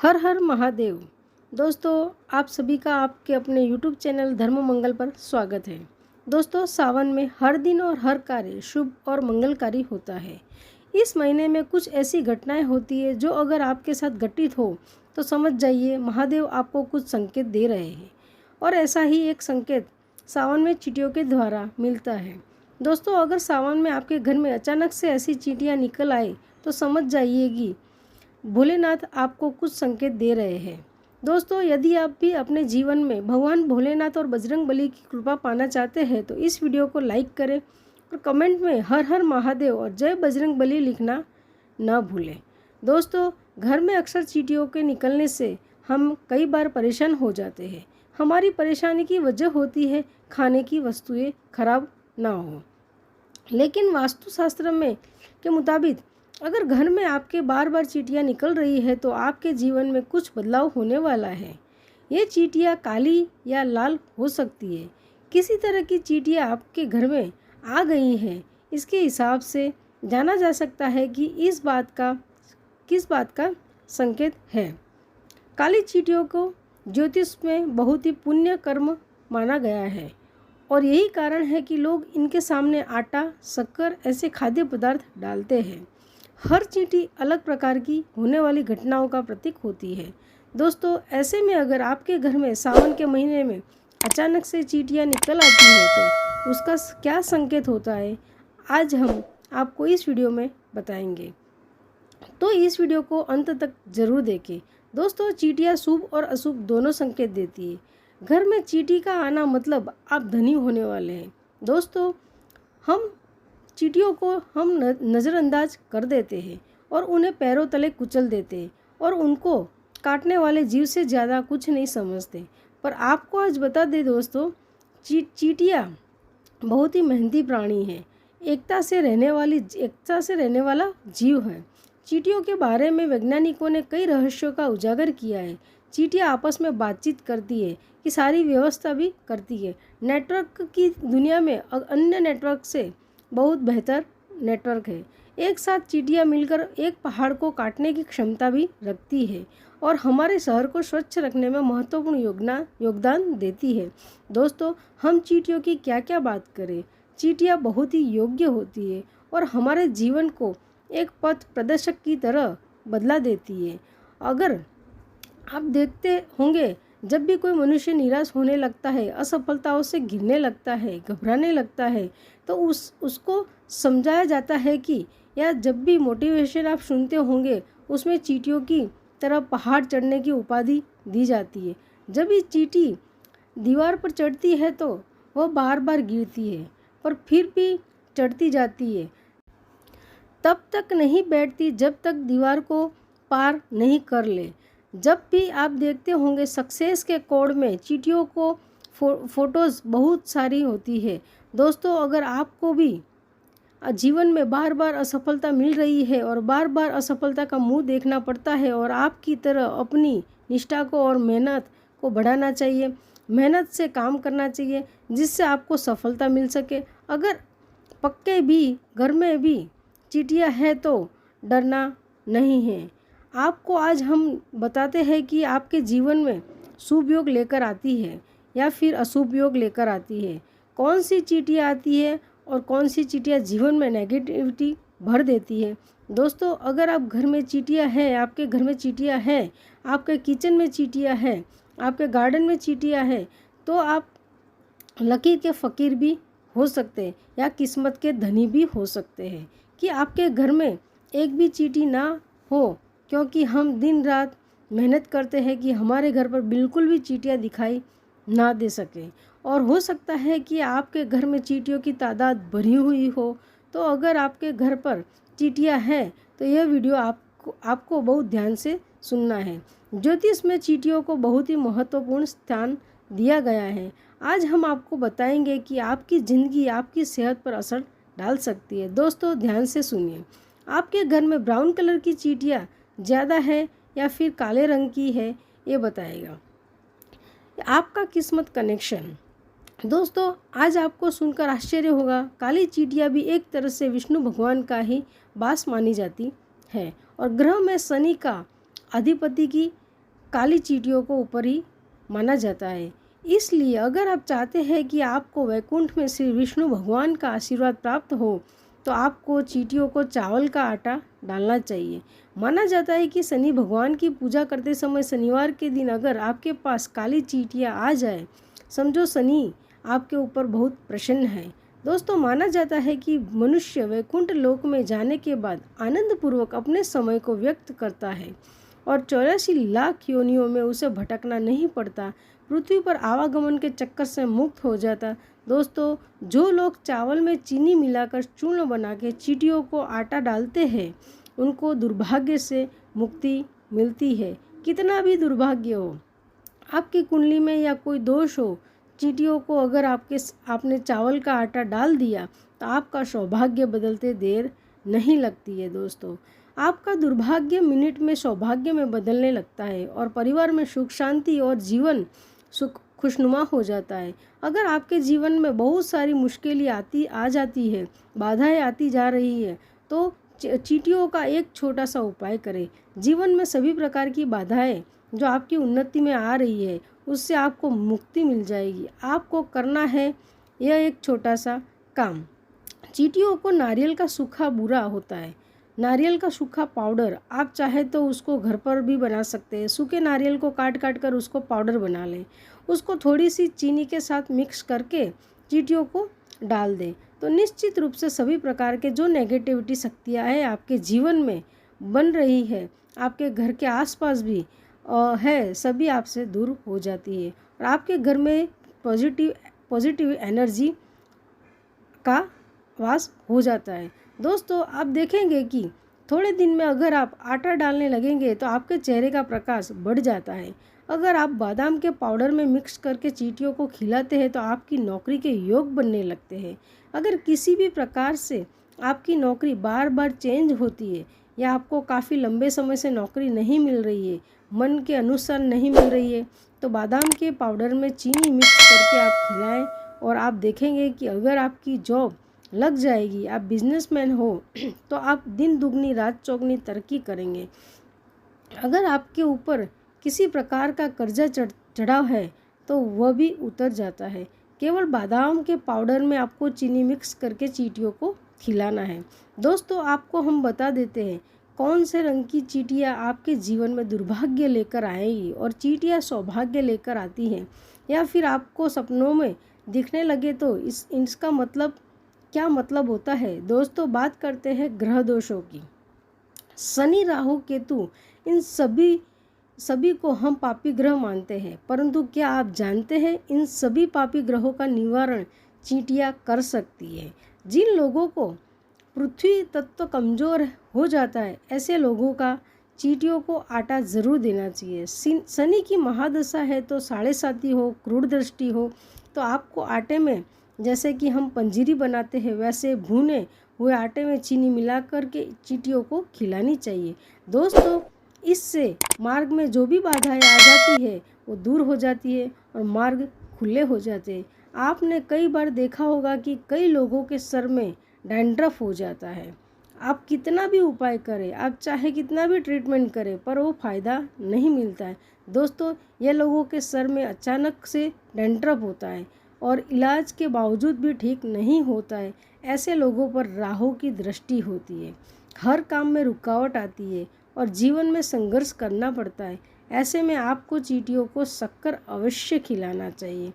हर हर महादेव। दोस्तों, आप सभी का आपके अपने YouTube चैनल धर्म मंगल पर स्वागत है। दोस्तों, सावन में हर दिन और हर कार्य शुभ और मंगलकारी होता है। इस महीने में कुछ ऐसी घटनाएं होती है जो अगर आपके साथ घटित हो तो समझ जाइए महादेव आपको कुछ संकेत दे रहे हैं। और ऐसा ही एक संकेत सावन में चींटियों के द्वारा मिलता है। दोस्तों, अगर सावन में आपके घर में अचानक से ऐसी चींटियाँ निकल आए तो समझ जाइएगी भोलेनाथ आपको कुछ संकेत दे रहे हैं। दोस्तों, यदि आप भी अपने जीवन में भगवान भोलेनाथ और बजरंग बली की कृपा पाना चाहते हैं तो इस वीडियो को लाइक करें और कमेंट में हर हर महादेव और जय बजरंग बली लिखना ना भूलें। दोस्तों, घर में अक्सर चींटियों के निकलने से हम कई बार परेशान हो जाते हैं। हमारी परेशानी की वजह होती है खाने की वस्तुएं खराब ना हो। लेकिन वास्तुशास्त्र में के मुताबिक अगर घर में आपके बार बार चींटियाँ निकल रही है तो आपके जीवन में कुछ बदलाव होने वाला है। ये चींटियाँ काली या लाल हो सकती है। किसी तरह की चींटियाँ आपके घर में आ गई हैं, इसके हिसाब से जाना जा सकता है कि किस बात का संकेत है। काली चींटियों को ज्योतिष में बहुत ही पुण्य कर्म माना गया है और यही कारण है कि लोग इनके सामने आटा, शक्कर ऐसे खाद्य पदार्थ डालते हैं। हर चींटी अलग प्रकार की होने वाली घटनाओं का प्रतीक होती है। दोस्तों, ऐसे में अगर आपके घर में सावन के महीने में अचानक से चींटियाँ निकल आती हैं तो उसका क्या संकेत होता है, आज हम आपको इस वीडियो में बताएंगे। तो इस वीडियो को अंत तक जरूर देखें। दोस्तों, चींटियाँ शुभ और अशुभ दोनों संकेत देती है। घर में चींटी का आना मतलब आप धनी होने वाले हैं। दोस्तों, चींटियों को हम नज़रअंदाज कर देते हैं और उन्हें पैरों तले कुचल देते हैं और उनको काटने वाले जीव से ज़्यादा कुछ नहीं समझते। पर आपको आज बता दें दोस्तों, चींटियाँ बहुत ही मेहनती प्राणी हैं। एकता से रहने वाला जीव है। चींटियों के बारे में वैज्ञानिकों ने कई रहस्यों का उजागर किया है। चींटियाँ आपस में बातचीत करती है कि सारी व्यवस्था भी करती है। नेटवर्क की दुनिया में अन्य नेटवर्क से बहुत बेहतर नेटवर्क है। एक साथ चींटियाँ मिलकर एक पहाड़ को काटने की क्षमता भी रखती है और हमारे शहर को स्वच्छ रखने में महत्वपूर्ण योगदान देती है। दोस्तों, हम चींटियों की क्या क्या बात करें। चींटियाँ बहुत ही योग्य होती है और हमारे जीवन को एक पथ प्रदर्शक की तरह बदला देती है। अगर आप देखते होंगे, जब भी कोई मनुष्य निराश होने लगता है, असफलताओं से घिरने लगता है, घबराने लगता है तो उसको समझाया जाता है कि या जब भी मोटिवेशन आप सुनते होंगे उसमें चींटियों की तरह पहाड़ चढ़ने की उपाधि दी जाती है। जब भी चींटी दीवार पर चढ़ती है तो वह बार बार गिरती है पर फिर भी चढ़ती जाती है। तब तक नहीं बैठती जब तक दीवार को पार नहीं कर ले। जब भी आप देखते होंगे सक्सेस के कोड में चींटियों को फोटोज़ बहुत सारी होती है। दोस्तों, अगर आपको भी जीवन में बार बार असफलता मिल रही है और बार बार असफलता का मुंह देखना पड़ता है और आपकी तरह अपनी निष्ठा को और मेहनत को बढ़ाना चाहिए, मेहनत से काम करना चाहिए जिससे आपको सफलता मिल सके। अगर पक्के भी घर में भी चींटियाँ है तो डरना नहीं है। आपको आज हम बताते हैं कि आपके जीवन में शुभ योग लेकर आती है या फिर अशुभ योग लेकर आती है। कौन सी चींटियाँ आती है और कौन सी चींटियाँ जीवन में नेगेटिविटी भर देती है। दोस्तों, अगर आप घर में चींटियाँ हैं, आपके घर में चींटियाँ हैं, आपके किचन में चींटियाँ हैं, आपके गार्डन में चींटियाँ हैं तो आप लकीर के फ़कीर भी हो सकते हैं या किस्मत के धनी भी हो सकते हैं कि आपके घर में एक भी चींटी ना हो, क्योंकि हम दिन रात मेहनत करते हैं कि हमारे घर पर बिल्कुल भी चींटियाँ दिखाई ना दे सके। और हो सकता है कि आपके घर में चींटियों की तादाद भरी हुई हो। तो अगर आपके घर पर चींटियाँ हैं तो यह वीडियो आपको बहुत ध्यान से सुनना है। ज्योतिष में चींटियों को बहुत ही महत्वपूर्ण स्थान दिया गया है। आज हम आपको बताएंगे कि आपकी ज़िंदगी आपकी सेहत पर असर डाल सकती है। दोस्तों, ध्यान से सुनिए। आपके घर में ब्राउन कलर की चींटियाँ ज़्यादा है या फिर काले रंग की है, ये बताएगा आपका किस्मत कनेक्शन। दोस्तों, आज आपको सुनकर आश्चर्य होगा, काली चींटियाँ भी एक तरह से विष्णु भगवान का ही वास मानी जाती है और ग्रह में शनि का अधिपति की काली चींटियों को ऊपर ही माना जाता है। इसलिए अगर आप चाहते हैं कि आपको वैकुंठ में श्री विष्णु भगवान का आशीर्वाद प्राप्त हो तो आपको चींटियों को चावल का आटा डालना चाहिए। माना जाता है कि शनि भगवान की पूजा करते समय शनिवार के दिन अगर आपके पास काली चींटियाँ आ जाए, समझो शनि आपके ऊपर बहुत प्रसन्न है। दोस्तों, माना जाता है कि मनुष्य वैकुंठ लोक में जाने के बाद आनंदपूर्वक अपने समय को व्यक्त करता है और 84 लाख योनियों में उसे भटकना नहीं पड़ता, पृथ्वी पर आवागमन के चक्कर से मुक्त हो जाता। दोस्तों, जो लोग चावल में चीनी मिलाकर चूर्ण बना के चींटियों को आटा डालते हैं उनको दुर्भाग्य से मुक्ति मिलती है। कितना भी दुर्भाग्य हो, आपकी कुंडली में या कोई दोष हो, चींटियों को अगर आपने चावल का आटा डाल दिया तो आपका सौभाग्य बदलते देर नहीं लगती है। दोस्तों, आपका दुर्भाग्य मिनट में सौभाग्य में बदलने लगता है और परिवार में सुख शांति और जीवन सुख खुशनुमा हो जाता है। अगर आपके जीवन में बहुत सारी मुश्किलें आ जाती है, बाधाएं आती जा रही है, तो चींटियों का एक छोटा सा उपाय करें। जीवन में सभी प्रकार की बाधाएं जो आपकी उन्नति में आ रही है उससे आपको मुक्ति मिल जाएगी। आपको करना है यह एक छोटा सा काम। चींटियों को नारियल का सूखा बूरा होता है, नारियल का सूखा पाउडर, आप चाहे तो उसको घर पर भी बना सकते हैं। सूखे नारियल को काट काट कर उसको पाउडर बना लें, उसको थोड़ी सी चीनी के साथ मिक्स करके चींटियों को डाल दें, तो निश्चित रूप से सभी प्रकार के जो नेगेटिविटी शक्तियाँ हैं आपके जीवन में बन रही है, आपके घर के आसपास भी है, सभी आपसे दूर हो जाती है और आपके घर में पॉजिटिव एनर्जी का वास हो जाता है। दोस्तों, आप देखेंगे कि थोड़े दिन में अगर आप आटा डालने लगेंगे तो आपके चेहरे का प्रकाश बढ़ जाता है। अगर आप बादाम के पाउडर में मिक्स करके चींटियों को खिलाते हैं तो आपकी नौकरी के योग बनने लगते हैं। अगर किसी भी प्रकार से आपकी नौकरी बार बार चेंज होती है या आपको काफ़ी लंबे समय से नौकरी नहीं मिल रही है, मन के अनुसार नहीं मिल रही है, तो बादाम के पाउडर में चीनी मिक्स करके आप खिलाएं और आप देखेंगे कि अगर आपकी जॉब लग जाएगी, आप बिजनेसमैन हो तो आप दिन दुगनी रात चौगनी तरक्की करेंगे। अगर आपके ऊपर किसी प्रकार का कर्जा चढ़ा है तो वह भी उतर जाता है। केवल बादाम के पाउडर में आपको चीनी मिक्स करके चींटियों को खिलाना है। दोस्तों, आपको हम बता देते हैं कौन से रंग की चींटियाँ आपके जीवन में दुर्भाग्य लेकर आएगी और चींटियाँ सौभाग्य लेकर आती हैं या फिर आपको सपनों में दिखने लगे तो इसका मतलब क्या मतलब होता है। दोस्तों, बात करते हैं ग्रह दोषों की। शनि, राहु, केतु, इन सभी को हम पापी ग्रह मानते हैं, परंतु क्या आप जानते हैं इन सभी पापी ग्रहों का निवारण चींटियाँ कर सकती है। जिन लोगों को पृथ्वी तत्व कमज़ोर हो जाता है ऐसे लोगों का चींटियों को आटा ज़रूर देना चाहिए। शनि की महादशा है तो 7.5 हो, क्रूर दृष्टि हो, तो आपको आटे में, जैसे कि हम पंजीरी बनाते हैं वैसे भुने हुए आटे में चीनी मिला कर के चींटियों को खिलानी चाहिए। दोस्तों, इससे मार्ग में जो भी बाधाएं आ जाती है वो दूर हो जाती है और मार्ग खुले हो जाते हैं। आपने कई बार देखा होगा कि कई लोगों के सर में डैंड्रफ हो जाता है। आप कितना भी उपाय करें, आप चाहे कितना भी ट्रीटमेंट करें, पर वो फ़ायदा नहीं मिलता है। दोस्तों, ये लोगों के सर में अचानक से डैंड्रफ होता है और इलाज के बावजूद भी ठीक नहीं होता है। ऐसे लोगों पर राहु की दृष्टि होती है, हर काम में रुकावट आती है और जीवन में संघर्ष करना पड़ता है। ऐसे में आपको चींटियों को शक्कर अवश्य खिलाना चाहिए।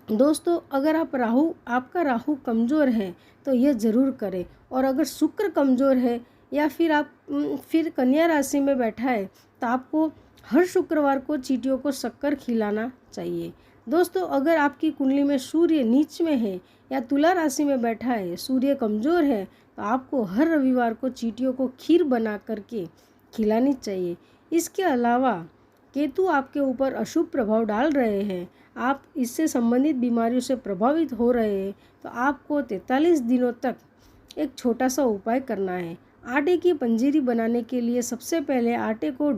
दोस्तों, अगर आपका राहु कमज़ोर है तो यह ज़रूर करें, और अगर शुक्र कमज़ोर है या फिर कन्या राशि में बैठा है तो आपको हर शुक्रवार को चींटियों को शक्कर खिलाना चाहिए। दोस्तों, अगर आपकी कुंडली में सूर्य नीच में है या तुला राशि में बैठा है, सूर्य कमज़ोर है, तो आपको हर रविवार को चींटियों को खीर बना करके खिलानी चाहिए। इसके अलावा केतु आपके ऊपर अशुभ प्रभाव डाल रहे हैं, आप इससे संबंधित बीमारियों से प्रभावित हो रहे हैं, तो आपको 43 दिनों तक एक छोटा सा उपाय करना है। आटे की पंजीरी बनाने के लिए सबसे पहले आटे को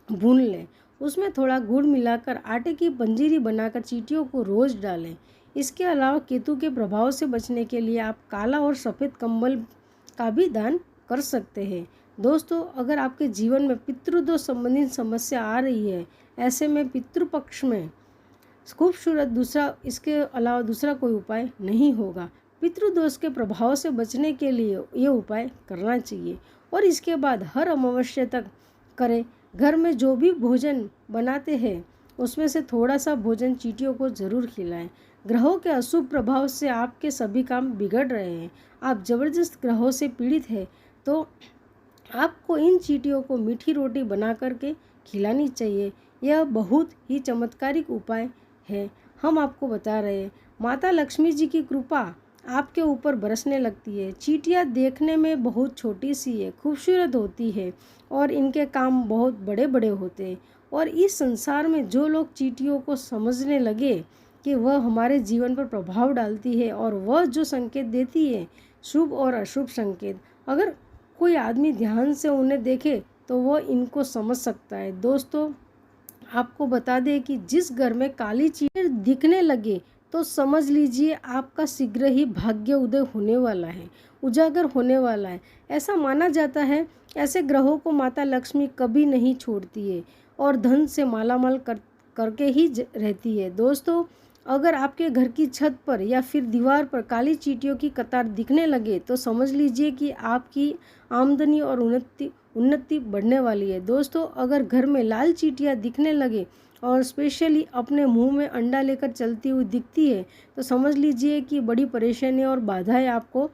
भून लें, उसमें थोड़ा गुड़ मिलाकर आटे की पंजीरी बनाकर चींटियों को रोज़ डालें। इसके अलावा केतु के प्रभाव से बचने के लिए आप काला और सफ़ेद कंबल का भी दान कर सकते हैं। दोस्तों, अगर आपके जीवन में पितृदोष संबंधित समस्या आ रही है, ऐसे में पितृपक्ष में खूबसूरत इसके अलावा दूसरा कोई उपाय नहीं होगा। पितृदोष के प्रभाव से बचने के लिए ये उपाय करना चाहिए और इसके बाद हर अमावस्या तक करें। घर में जो भी भोजन बनाते हैं उसमें से थोड़ा सा भोजन चींटियों को ज़रूर खिलाएं। ग्रहों के अशुभ प्रभाव से आपके सभी काम बिगड़ रहे हैं, आप जबरदस्त ग्रहों से पीड़ित हैं, तो आपको इन चींटियों को मीठी रोटी बना करके खिलानी चाहिए। यह बहुत ही चमत्कारिक उपाय है, हम आपको बता रहे हैं। माता लक्ष्मी जी की कृपा आपके ऊपर बरसने लगती है। चींटियाँ देखने में बहुत छोटी सी है, खूबसूरत होती है और इनके काम बहुत बड़े बड़े होते हैं। और इस संसार में जो लोग चींटियों को समझने लगे कि वह हमारे जीवन पर प्रभाव डालती है और वह जो संकेत देती है, शुभ और अशुभ संकेत, अगर कोई आदमी ध्यान से उन्हें देखे तो वह इनको समझ सकता है। दोस्तों, आपको बता दें कि जिस घर में काली चींटियाँ दिखने लगे तो समझ लीजिए आपका शीघ्र ही भाग्य उदय होने वाला है, उजागर होने वाला है। ऐसा माना जाता है, ऐसे ग्रहों को माता लक्ष्मी कभी नहीं छोड़ती है और धन से मालामाल करके ही रहती है। दोस्तों, अगर आपके घर की छत पर या फिर दीवार पर काली चींटियों की कतार दिखने लगे तो समझ लीजिए कि आपकी आमदनी और उन्नति बढ़ने वाली है। दोस्तों, अगर घर में लाल चींटियाँ दिखने लगे और स्पेशली अपने मुंह में अंडा लेकर चलती हुई दिखती है तो समझ लीजिए कि बड़ी परेशानी और बाधाएं आपको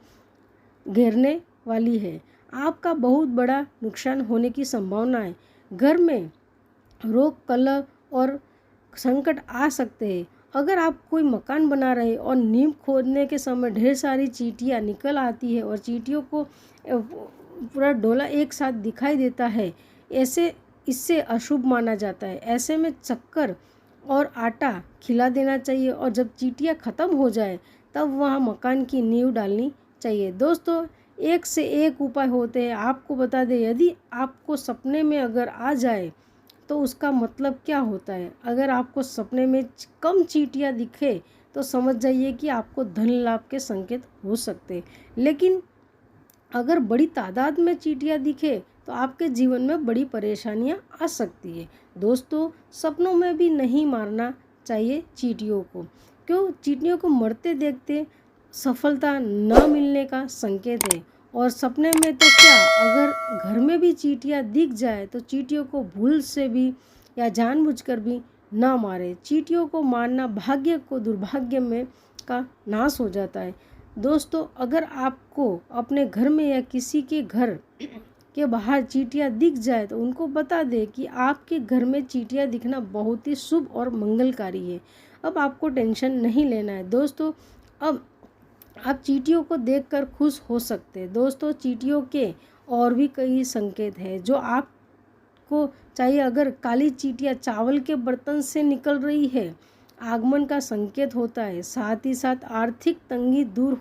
घेरने वाली है, आपका बहुत बड़ा नुकसान होने की संभावना है। घर में रोग, कलह और संकट आ सकते हैं। अगर आप कोई मकान बना रहे और नींव खोदने के समय ढेर सारी चींटियाँ निकल आती है और चींटियों को पूरा डोला एक साथ दिखाई देता है, इससे अशुभ माना जाता है। ऐसे में चक्कर और आटा खिला देना चाहिए और जब चींटियाँ ख़त्म हो जाए तब वहाँ मकान की नींव डालनी चाहिए। दोस्तों, एक से एक उपाय होते हैं। आपको बता दें, यदि आपको सपने में अगर आ जाए तो उसका मतलब क्या होता है। अगर आपको सपने में कम चींटियाँ दिखे तो समझ जाइए कि आपको धन लाभ के संकेत हो सकते हैं, लेकिन अगर बड़ी तादाद में चींटियाँ दिखे तो आपके जीवन में बड़ी परेशानियाँ आ सकती है। दोस्तों, सपनों में भी नहीं मारना चाहिए चींटियों को, क्यों? चींटियों को मरते देखते सफलता न मिलने का संकेत है। और सपने में तो क्या, अगर घर में भी चींटियाँ दिख जाए तो चींटियों को भूल से भी या जानबूझकर भी ना मारे। चींटियों को मारना भाग्य को दुर्भाग्य में का नाश हो जाता है। दोस्तों, अगर आपको अपने घर में या किसी के घर के बाहर चींटियाँ दिख जाए तो उनको बता दें कि आपके घर में चींटियाँ दिखना बहुत ही शुभ और मंगलकारी है। अब आपको टेंशन नहीं लेना है। दोस्तों, अब आप चींटियों को देखकर खुश हो सकते हैं। दोस्तों, चींटियों के और भी कई संकेत हैं जो आपको चाहिए। अगर काली चींटियाँ चावल के बर्तन से निकल रही है, आगमन का संकेत होता है। साथ ही साथ आर्थिक तंगी दूर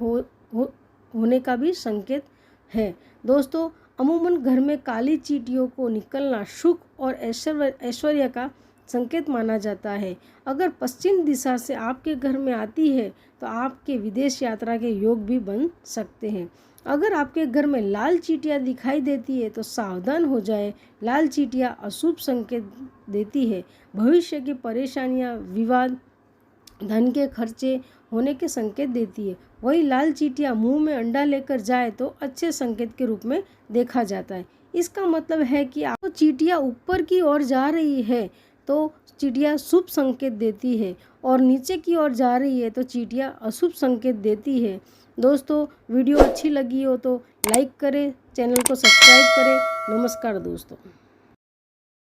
होने का भी संकेत है। दोस्तों, अमूमन घर में काली चींटियों को निकलना सुख और ऐश्वर्य का संकेत माना जाता है। अगर पश्चिम दिशा से आपके घर में आती है तो आपके विदेश यात्रा के योग भी बन सकते हैं। अगर आपके घर में लाल चींटियाँ दिखाई देती है तो सावधान हो जाए। लाल चींटियाँ अशुभ संकेत देती है, भविष्य की परेशानियाँ, विवाद, धन के खर्चे होने के संकेत देती है। वही लाल चींटियाँ मुंह में अंडा लेकर जाए तो अच्छे संकेत के रूप में देखा जाता है। इसका मतलब है कि आपको चींटियाँ ऊपर की ओर जा रही है तो चींटियाँ शुभ संकेत देती है और नीचे की ओर जा रही है तो चींटियाँ अशुभ संकेत देती है। दोस्तों, वीडियो अच्छी लगी हो तो लाइक करें, चैनल को सब्सक्राइब करें। नमस्कार दोस्तों।